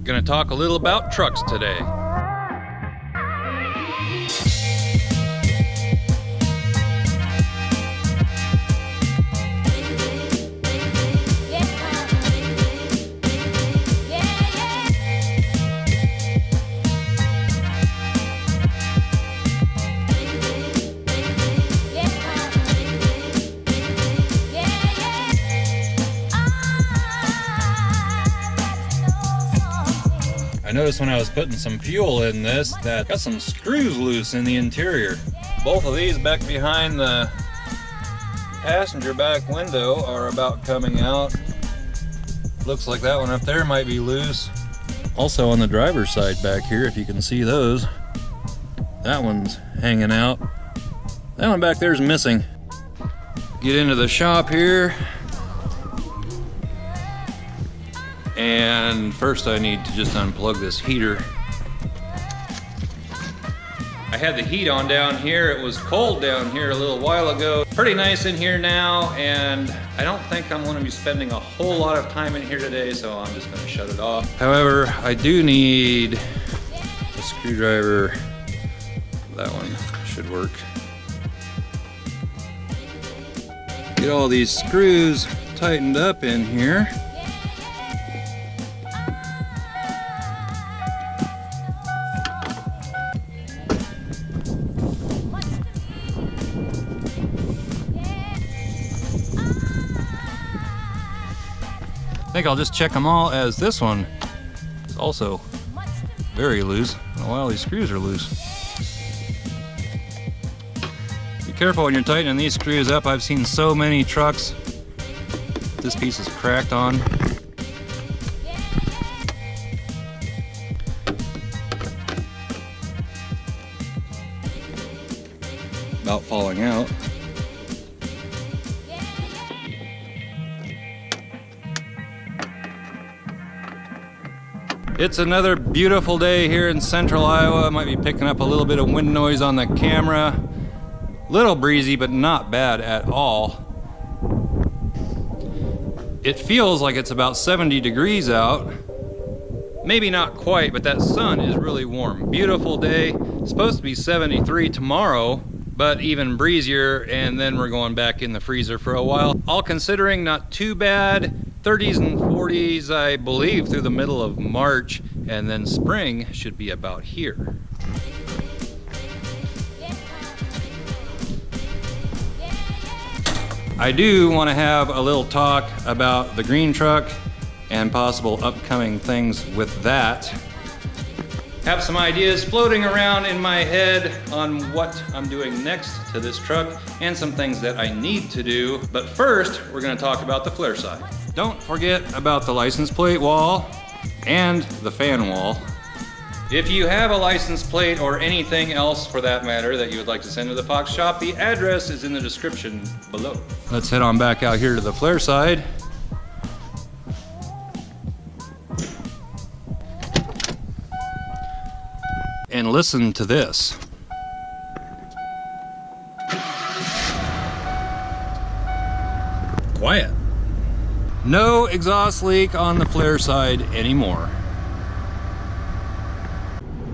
Gonna talk a little about trucks today. I noticed when I was putting some fuel in this that got some screws loose in the interior. Both of these back behind the passenger back window are about coming out. Looks like that one up there might be loose. Also on the driver's side back here, if you can see those, that one's hanging out. That one back there is missing. Get into the shop here. And first I need to just unplug this heater. I had the heat on down here. It was cold down here a little while ago. Pretty nice in here now, and I don't think I'm going to be spending a whole lot of time in here today, so I'm just going to shut it off. However, I do need a screwdriver. That one should work. Get all these screws tightened up in here. I think I'll just check them all, as this one is also very loose. Oh, wow, these screws are loose. Be careful when you're tightening these screws up. I've seen so many trucks this piece is cracked on. About falling out. It's another beautiful day here in central Iowa. Might be picking up a little bit of wind noise on the camera. Little breezy, but not bad at all. It feels like it's about 70 degrees out. Maybe not quite, but that sun is really warm. Beautiful day. It's supposed to be 73 tomorrow, but even breezier, and then we're going back in the freezer for a while. All considering, not too bad. 30s and 40s, I believe, through the middle of March, and then spring should be about here. I do want to have a little talk about the green truck and possible upcoming things with that. Have some ideas floating around in my head on what I'm doing next to this truck and some things that I need to do. But first, we're going to talk about the Flareside. Don't forget about the license plate wall and the fan wall. If you have a license plate or anything else for that matter that you would like to send to the Fox shop, the address is in the description below. Let's head on back out here to the Flareside. And listen to this. Quiet. No exhaust leak on the Flareside anymore.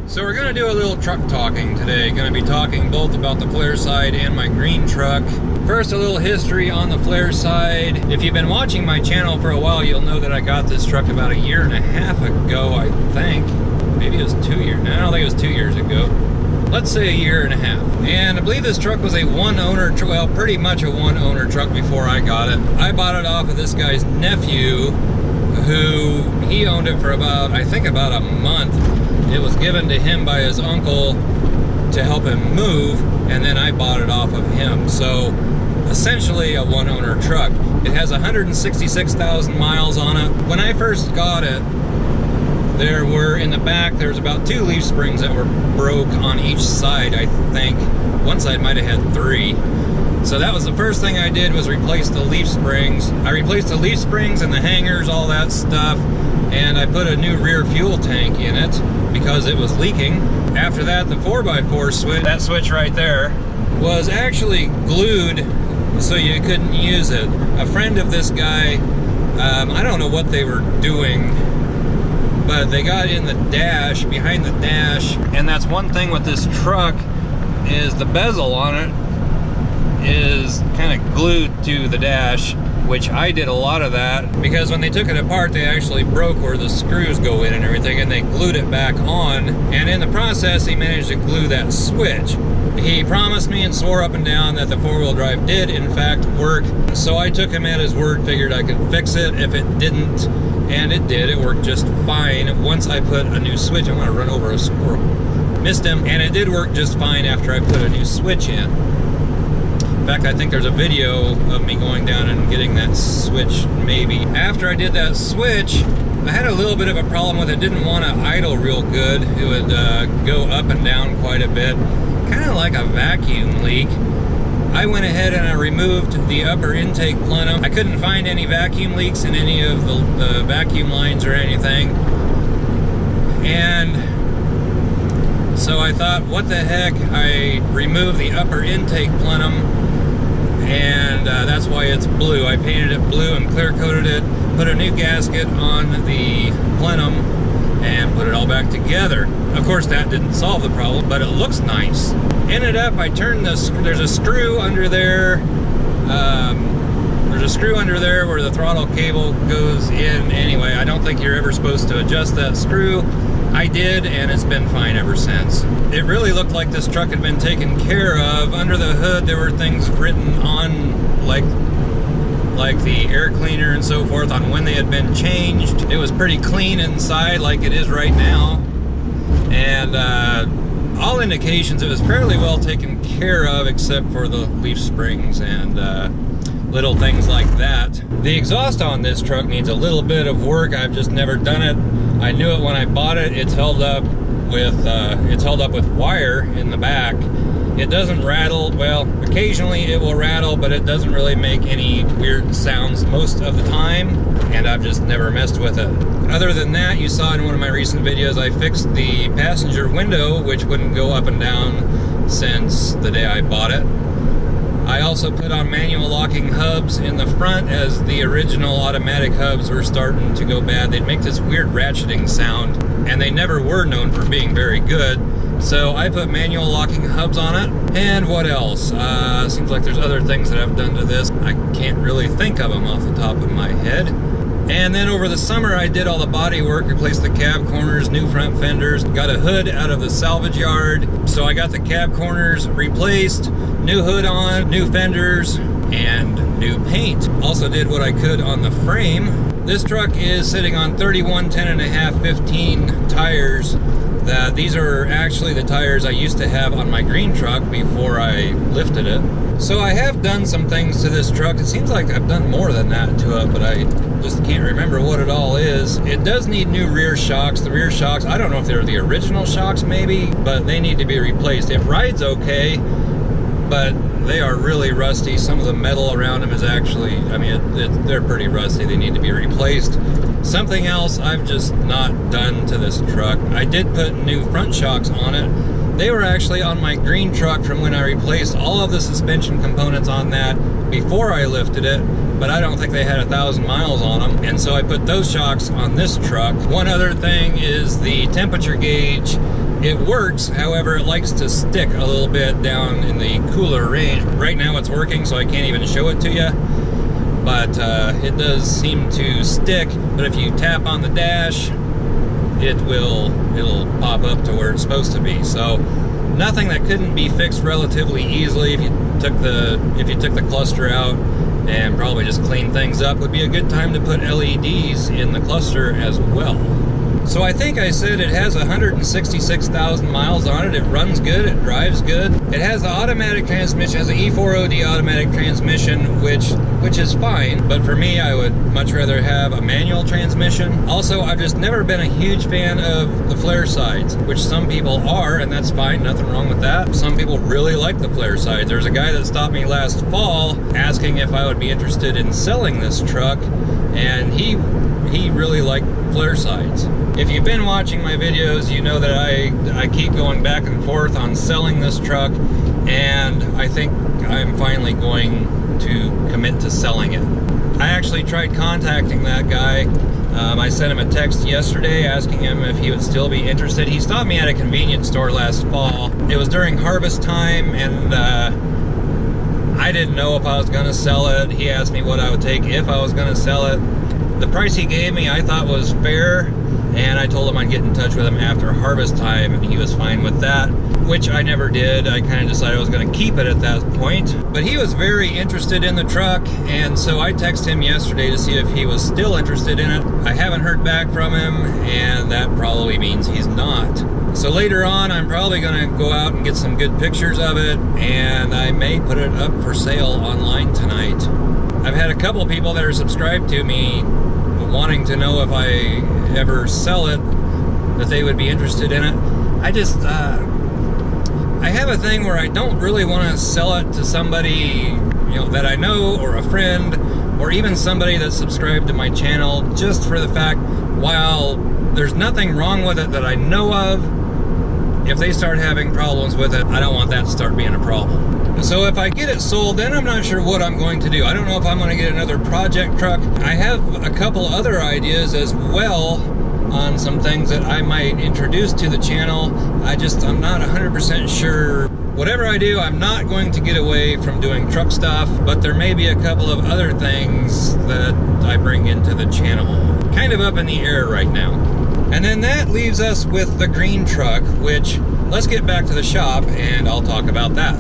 So we're gonna do a little truck talking today. Gonna be talking both about the Flareside and my green truck. First, a little history on the Flareside. If you've been watching my channel for a while, you'll know that I got this truck about 1.5 years ago, I think. Maybe it was 2 years. No, I don't think it was 2 years ago. Let's say 1.5 years. And I believe this truck was a one-owner, well, pretty much a one-owner truck before I got it. I bought it off of this guy's nephew, who he owned it for about, I think about a month. It was given to him by his uncle to help him move, and then I bought it off of him. So essentially a one-owner truck. It has 166,000 miles on it. When I first got it, there were, in the back, there's about 2 leaf springs that were broke on each side, I think. One side might have had 3. So that was the first thing I did, was replace the leaf springs. I replaced the leaf springs and the hangers, all that stuff, and I put a new rear fuel tank in it because it was leaking. After that, the 4x4 switch, that switch right there, was actually glued so you couldn't use it. A friend of this guy, I don't know what they were doing, but they got in the dash, behind the dash. And that's one thing with this truck, is the bezel on it is kind of glued to the dash, which I did a lot of that, because when they took it apart, they actually broke where the screws go in and everything, and they glued it back on. And in the process, he managed to glue that switch. He promised me and swore up and down that the four-wheel drive did in fact work, so I took him at his word, figured I could fix it if it didn't, and it did. It worked just fine once I put a new switch. I'm gonna run over a squirrel. Missed him, and it did work just fine after I put a new switch in. In fact, I think there's a video of me going down and getting that switch, maybe. After I did that switch, I had a little bit of a problem with it. Didn't want to idle real good. It would go up and down quite a bit, kind of like a vacuum leak. I went ahead and I removed the upper intake plenum. I couldn't find any vacuum leaks in any of the vacuum lines or anything. And so I thought, what the heck? I removed the upper intake plenum, and that's why it's blue. I painted it blue and clear coated it, put a new gasket on the plenum, and put it all back together. Of course, that didn't solve the problem, but it looks nice. Ended up, I turned this, there's a screw under there. There's a screw under there where the throttle cable goes in anyway. I don't think you're ever supposed to adjust that screw. I did, and it's been fine ever since. It really looked like this truck had been taken care of. Under the hood, there were things written on, like the air cleaner and so forth, on when they had been changed. It was pretty clean inside, like it is right now. And all indications, it was fairly well taken care of, except for the leaf springs and little things like that. The exhaust on this truck needs a little bit of work. I've just never done it. I knew it when I bought it. It's held up with wire in the back. It doesn't rattle. Well, occasionally it will rattle, but it doesn't really make any weird sounds most of the time, and I've just never messed with it. Other than that, you saw in one of my recent videos, I fixed the passenger window, which wouldn't go up and down since the day I bought it. I also put on manual locking hubs in the front, as the original automatic hubs were starting to go bad. They'd make this weird ratcheting sound, and they never were known for being very good. So I put manual locking hubs on it. And what else? Seems like there's other things that I've done to this. I can't really think of them off the top of my head. And then over the summer, I did all the body work, replaced the cab corners, new front fenders, got a hood out of the salvage yard. So I got the cab corners replaced, new hood on, new fenders, and new paint. Also did what I could on the frame. This truck is sitting on 31 10.5 15 tires. These are actually the tires I used to have on my green truck before I lifted it. So I have done some things to this truck. It seems like I've done more than that to it, but I just can't remember what it all is. It does need new rear shocks. The rear shocks, I don't know if they're the original shocks maybe, but they need to be replaced. It rides okay, but they are really rusty. Some of the metal around them is actually, I mean, they're pretty rusty. They need to be replaced. Something else I've just not done to this truck, I did put new front shocks on it. They were actually on my green truck from when I replaced all of the suspension components on that before I lifted it, but I don't think they had 1,000 miles on them, and so I put those shocks on this truck. One other thing is the temperature gauge. It works, however, it likes to stick a little bit down in the cooler range. Right now it's working, so I can't even show it to you, but it does seem to stick. But if you tap on the dash, it'll pop up to where it's supposed to be. So nothing that couldn't be fixed relatively easily if you took the cluster out and probably just clean things up. Would be a good time to put LEDs in the cluster as well. So I think I said it has 166,000 miles on it. It runs good, it drives good. It has the automatic transmission, has an E4OD automatic transmission, which is fine, but for me, I would much rather have a manual transmission. Also, I've just never been a huge fan of the Flaresides, which some people are, and that's fine, nothing wrong with that. Some people really like the Flaresides. There's a guy that stopped me last fall asking if I would be interested in selling this truck, and he really liked Flaresides. If you've been watching my videos, you know that I keep going back and forth on selling this truck, and I think I'm finally going to commit to selling it. I actually tried contacting that guy I sent him a text yesterday asking him if he would still be interested. He stopped me at a convenience store last fall. It was during harvest time, and I didn't know if I was going to sell it. He asked me what I would take if I was going to sell it. The price he gave me I thought was fair, and I told him I'd get in touch with him after harvest time, and he was fine with that, which I never did. I kind of decided I was going to keep it at that point. But he was very interested in the truck, and so I texted him yesterday to see if he was still interested in it. I haven't heard back from him, and that probably means he's not. So later on, I'm probably going to go out and get some good pictures of it, and I may put it up for sale online tonight. I've had a couple people that are subscribed to me wanting to know if I ever sell it, that they would be interested in it. I just, I have a thing where I don't really want to sell it to somebody, you know, that I know, or a friend, or even somebody that's subscribed to my channel, just for the fact, while there's nothing wrong with it that I know of, if they start having problems with it, I don't want that to start being a problem. So if I get it sold, then I'm not sure what I'm going to do. I don't know if I'm going to get another project truck. I have a couple other ideas as well on some things that I might introduce to the channel. I'm not 100% sure. Whatever I do, I'm not going to get away from doing truck stuff, but there may be a couple of other things that I bring into the channel. Kind of up in the air right now. And then that leaves us with the green truck, which, let's get back to the shop and I'll talk about that.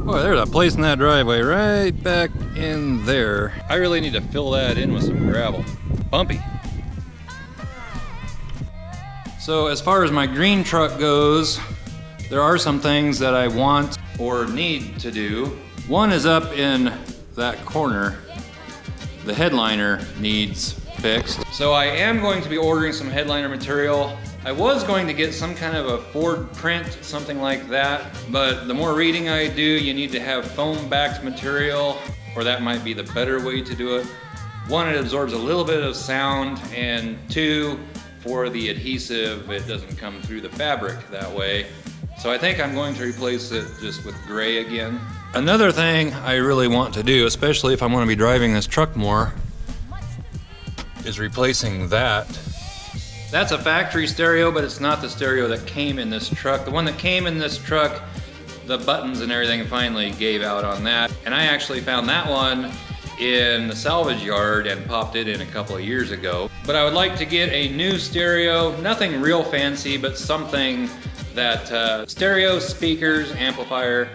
Boy, there's a place in that driveway right back in there. I really need to fill that in with some gravel. Bumpy. So as far as my green truck goes, there are some things that I want or need to do. One is up in that corner. The headliner needs fixed. So I am going to be ordering some headliner material. I was going to get some kind of a Ford print, something like that, but the more reading I do, you need to have foam backed material, or that might be the better way to do it. One, it absorbs a little bit of sound, and two, for the adhesive, it doesn't come through the fabric that way. So I think I'm going to replace it just with gray again. Another thing I really want to do, especially if I'm going to be driving this truck more, is replacing that. That's a factory stereo, but it's not the stereo that came in this truck. The one that came in this truck, the buttons and everything finally gave out on that. And I actually found that one in the salvage yard and popped it in a couple of years ago. But I would like to get a new stereo, nothing real fancy, but something that, stereo, speakers, amplifier,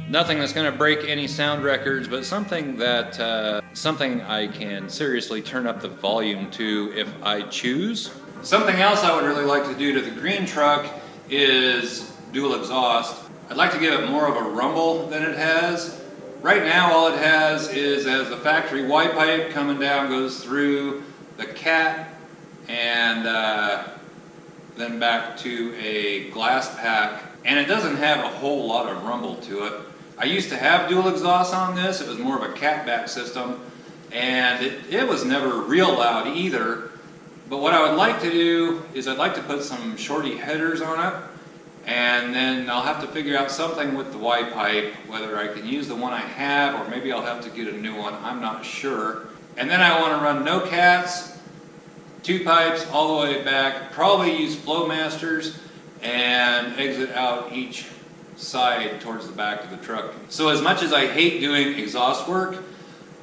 nothing that's gonna break any sound records, but something that, something I can seriously turn up the volume to if I choose. Something else I would really like to do to the green truck is dual exhaust. I'd like to give it more of a rumble than it has. Right now all it has is, as the factory Y pipe coming down goes through the cat and then back to a glass pack, and it doesn't have a whole lot of rumble to it. I used to have dual exhaust on this. It was more of a catback system, and it was never real loud either. But what I would like to do is I'd like to put some shorty headers on it, and then I'll have to figure out something with the Y pipe, whether I can use the one I have or maybe I'll have to get a new one, I'm not sure. And then I want to run no cats, 2 pipes all the way back, probably use Flowmasters, and exit out each side towards the back of the truck. So as much as I hate doing exhaust work,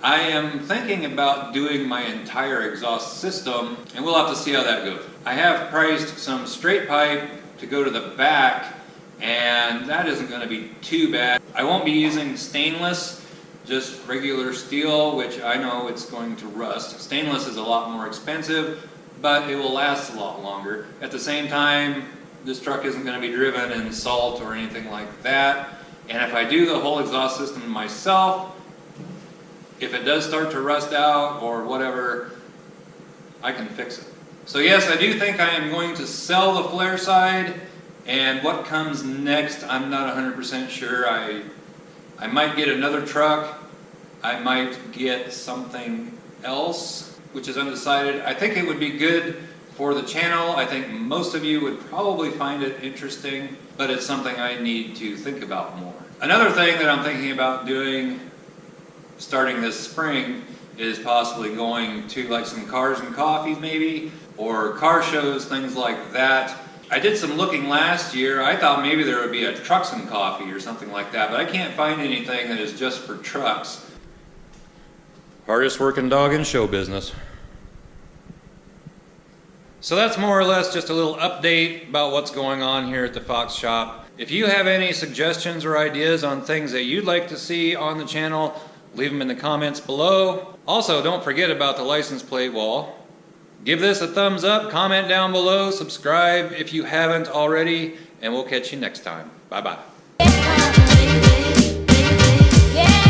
I am thinking about doing my entire exhaust system, and we'll have to see how that goes. I have priced some straight pipe to go to the back, and that isn't going to be too bad. I won't be using stainless, just regular steel, which I know it's going to rust. Stainless is a lot more expensive, but it will last a lot longer. At the same time, this truck isn't going to be driven in salt or anything like that, and if I do the whole exhaust system myself, if it does start to rust out or whatever, I can fix it. So yes, I do think I am going to sell the Flareside, and what comes next, I'm not 100% sure. I might get another truck. I might get something else, which is undecided. I think it would be good for the channel. I think most of you would probably find it interesting, but it's something I need to think about more. Another thing that I'm thinking about doing starting this spring is possibly going to like some cars and coffees maybe, or car shows, things like that. I did some looking last year. I thought maybe there would be a trucks and coffee or something like that, but I can't find anything that is just for trucks. Hardest working dog in show business. So that's more or less just a little update about what's going on here at the Fox shop. If you have any suggestions or ideas on things that you'd like to see on the channel, leave them in the comments below. Also, don't forget about the license plate wall. Give this a thumbs up, comment down below, subscribe if you haven't already, and we'll catch you next time. Bye-bye. Yeah.